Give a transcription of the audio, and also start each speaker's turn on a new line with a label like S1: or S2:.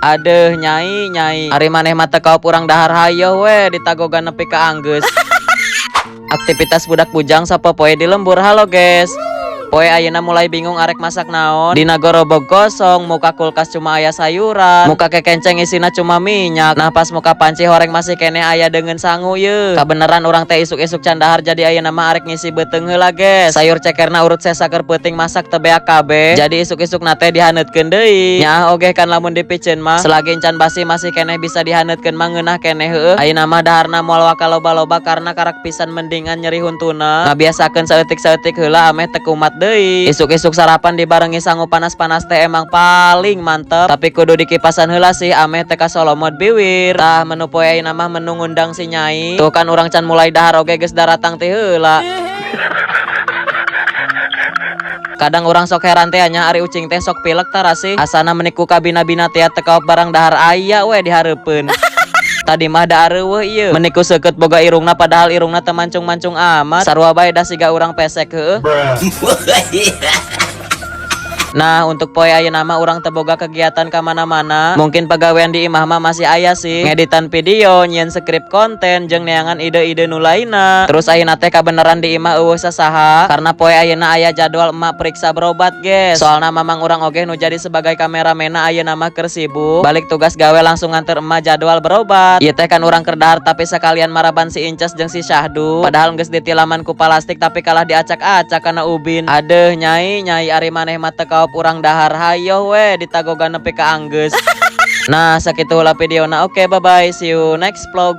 S1: Aduh nyai ari maneh mah teu kaup urang dahar hayo we ditagogan nepi ka anggeus. Aktivitas budak bujang sapopoe di lembur. Halo guys, poe ayeuna mulai bingung arek masak naon. Dina gorobog kosong, muka kulkas cuma aya sayuran, muka kekenceng isina cuma minyak. Nah pas muka panci horeng masih kene aya dengan sangu ye. Kabeneran orang teh isuk-isuk candahar jadi ayeuna mah arek ngisi beuteung heula guys. Sayur cekerna urut sesa keur peuting masak teu beak kabeh. Jadi isuk-isuk nate dihaneutkeun deui. Nya oge kan lamun dipiceun mah selagi encan basi masih kene bisa dihaneutkeun mah ngeunah kene heueuh. Ayeuna mah daharna moal waka loba-loba karena karak pisan mendingan nyeri huntuna. Ngabiasakeun saeutik-saeutik heula ameh teu kumat deui. Isuk-isuk sarapan dibarengi sangu panas-panas teh emang paling mantep. Tapi kudu dikipasan heula sih ameh teh kasolomot biwir. Tah menu poe ayeuna mah menu ngundang si nyai. Tuh kan urang can mulai dahar oge geus daratang teh heula. Kadang orang sok heran teh nya ari ucing teh sok pilek tara sih. Asana meniku kabina-bina teh teu kaop barang dahar aya we dihareupeun. Tadi mah da areueuh ieu meniku seukeut boga irungna padahal irungna teu mancung-mancung amat. Sarua bae da siga urang pesek heueuh. Nah untuk poe ayeuna mah urang teu boga kegiatan ka mana-mana. Mungkin pagawean di imah mah masih aya sih, ngeditan video, nyieun skrip konten, jeung neangan ide-ide nu lainna. Terus ayeuna teh kabeneran di imah eueuh sasaha karena poe ayeuna aya jadwal emak periksa berobat guys. Soalna mamang urang oge nu jadi sebagai kameramena ayeuna mah keur sibuk. Balik tugas gawe langsung nganter emak jadwal berobat. Ieu teh kan urang keur dahar tapi sakalian maraban si Inces jeung si Syahdu. Padahal geus ditilaman ku plastik tapi kalah diacak-acak kana ubin. Aduh nyai ari maneh mah teu kaup urang dahar hayo we ditagogan nepi ka anggeus. Nah sakitu heula videona. Oke bye bye, see you next vlog.